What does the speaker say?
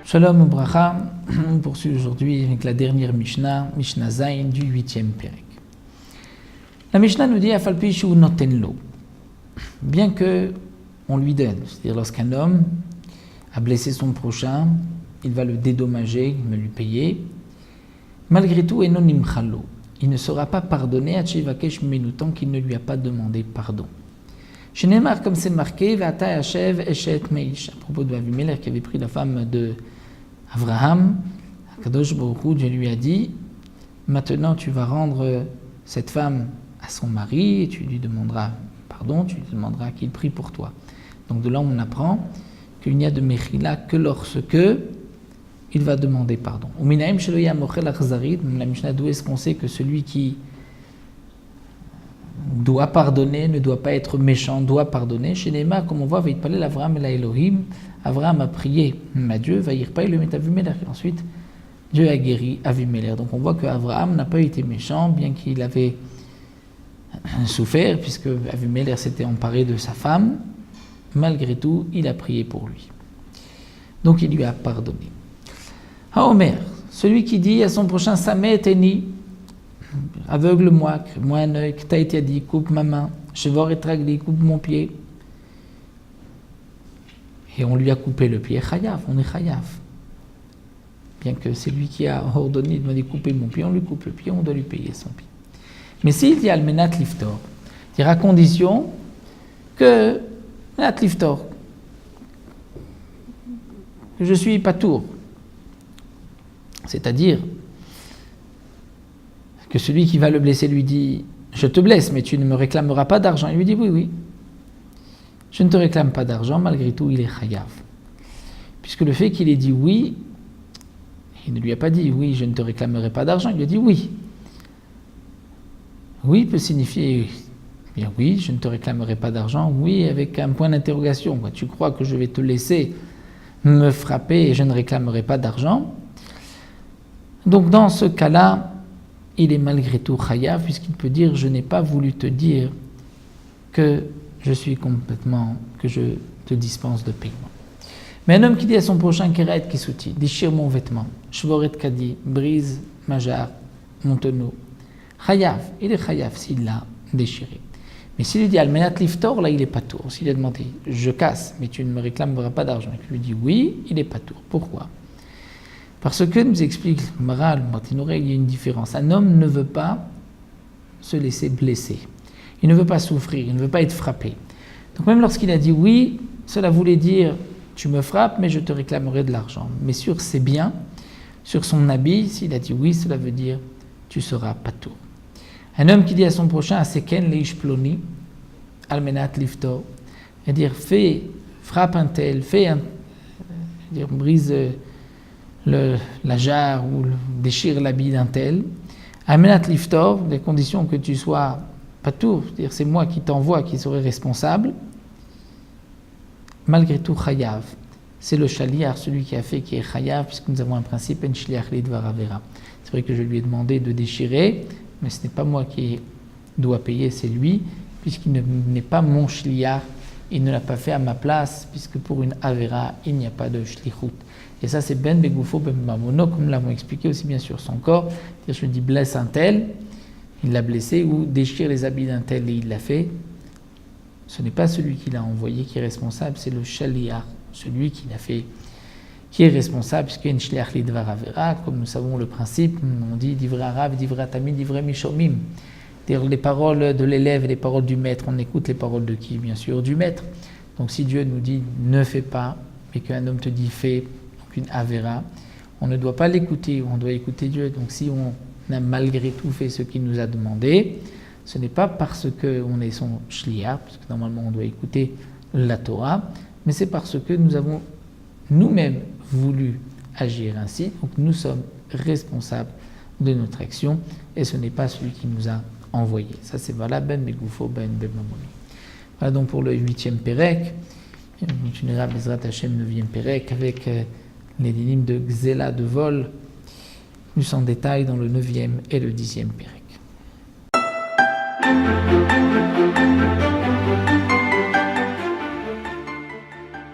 Shalom Ubracha, on poursuit aujourd'hui avec la dernière Mishnah, Mishnah Zayin du 8e Perek. La Mishnah nous dit Afalpi shu noten lo, bien que on lui donne, c'est-à-dire lorsqu'un homme a blessé son prochain, il va le dédommager, il va lui payer. Malgré tout, enon nimchalo, il ne sera pas pardonné à Tchevakesh Menu tant qu'il ne lui a pas demandé pardon. Chez Neymar, comme c'est marqué, Vata Hashev Eshet Meish, à propos de Avimelech qui avait pris la femme de Avraham, Kadosh Baruch Hu, Dieu lui a dit, maintenant tu vas rendre cette femme à son mari et tu lui demanderas pardon, tu lui demanderas qu'il prie pour toi. Donc de là on apprend qu'il n'y a de Mechila que lorsque il va demander pardon. Au Minaim Sheloya Mochel Achzarid, la Mishnah, d'où est-ce qu'on sait que celui qui doit pardonner, ne doit pas être méchant, doit pardonner. Chez Neymar, comme on voit, va y parler l'Avraham et la Elohim. Avraham a prié à Dieu, va y reparler le Metavumelech. Ensuite, Dieu a guéri Avimelech. Donc on voit que Avraham n'a pas été méchant, bien qu'il avait souffert, puisque Avimelech s'était emparé de sa femme. Malgré tout, il a prié pour lui. Donc il lui a pardonné. Haomer, celui qui dit à son prochain Samet Eni, aveugle-moi, crée-moi un œil, Ktaïtiadi, coupe ma main, Chevor et Tragli, coupe mon pied. Et on lui a coupé le pied, Chayav, on est Chayav. Bien que c'est lui qui a ordonné de me couper mon pied, on lui coupe le pied, on doit lui payer son pied. Mais s'il dit Almenat Liftor, c'est à condition que Almenat Liftor, que je suis patour, c'est-à-dire que celui qui va le blesser lui dit « Je te blesse, mais tu ne me réclameras pas d'argent ». Il lui dit « Oui, oui, je ne te réclame pas d'argent, malgré tout, il est chayav ». Puisque le fait qu'il ait dit « oui », il ne lui a pas dit « oui, je ne te réclamerai pas d'argent », il lui a dit « oui ». « Oui » peut signifier « bien oui, je ne te réclamerai pas d'argent », « oui » avec un point d'interrogation. Tu crois que je vais te laisser me frapper et je ne réclamerai pas d'argent ? Donc dans ce cas-là, il est malgré tout chayav, puisqu'il peut dire « je n'ai pas voulu te dire que je suis complètement, que je te dispense de paiement ». Mais un homme qui dit à son prochain « keret kisuti » déchire mon vêtement, « shvoret kadi » brise ma jarre, mon tonneau, chayav, il est chayav s'il l'a déchiré. Mais s'il lui dit « almenat liftor », là il est patour. S'il a demandé « je casse, mais tu ne me réclameras pas d'argent », et qu'il lui dit « oui », il est patour. Pourquoi ? Parce que, nous explique Maral, Martinouré, il y a une différence. Un homme ne veut pas se laisser blesser. Il ne veut pas souffrir, il ne veut pas être frappé. Donc même lorsqu'il a dit oui, cela voulait dire tu me frappes, mais je te réclamerai de l'argent. Mais sur ses biens, sur son habit, s'il a dit oui, cela veut dire tu seras patour. Un homme qui dit à son prochain, Aseken leish ploni, almenat lifto, c'est-à-dire frappe un tel, brise la jarre ou déchire l'habit d'un tel. Amenat liftor, des conditions que tu sois patour, c'est-à-dire c'est moi qui t'envoie qui serai responsable. Malgré tout, chayav, c'est le shaliar, celui qui a fait, qui est chayav, puisque nous avons un principe, en shliach lidvar avera. C'est vrai que je lui ai demandé de déchirer, mais ce n'est pas moi qui dois payer, c'est lui, puisqu'il n'est pas mon shliach, il ne l'a pas fait à ma place, puisque pour une avera, il n'y a pas de shlichut. Et ça, c'est ben begoufo ben mamono, comme nous l'avons expliqué aussi bien sur son corps. C'est-à-dire, je lui dis blesse un tel, il l'a blessé, ou déchire les habits d'un tel et il l'a fait. Ce n'est pas celui qui l'a envoyé qui est responsable, c'est le shaliach, celui qui l'a fait, qui est responsable, puisqu'il y a une shliach lidvar avera, comme nous savons le principe, on dit divra rav, divra tamid, divra mishomim. C'est-à-dire les paroles de l'élève et les paroles du maître, on écoute les paroles de qui ? Bien sûr, du maître. Donc si Dieu nous dit ne fais pas, et qu'un homme te dit fais, une avera, on ne doit pas l'écouter, on doit écouter Dieu. Donc si on a malgré tout fait ce qu'il nous a demandé, ce n'est pas parce qu'on est son shliach, parce que normalement on doit écouter la Torah, mais c'est parce que nous avons nous-mêmes voulu agir ainsi, donc nous sommes responsables de notre action, et ce n'est pas celui qui nous a envoyé. Ça c'est voilà ben begoufo ben bemamoni. Voilà donc pour le 8e Pérek. On continuera Bezrat Hashem 9e Pérek avec les dynimes de Xéla, de vol, plus en détail dans le 9e et le 10e Pérek.